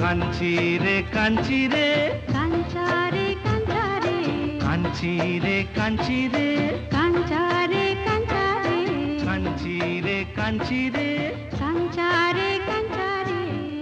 কাঞ্চি রে কাঞ্চি রে কাঞ্চারে কাঞ্চারে কাঞ্চি রে কাঞ্চি রে কাঞ্চারে কাঞ্চারে কাঞ্চি রে কাঞ্চি রে কাঞ্চারে কাঞ্চারে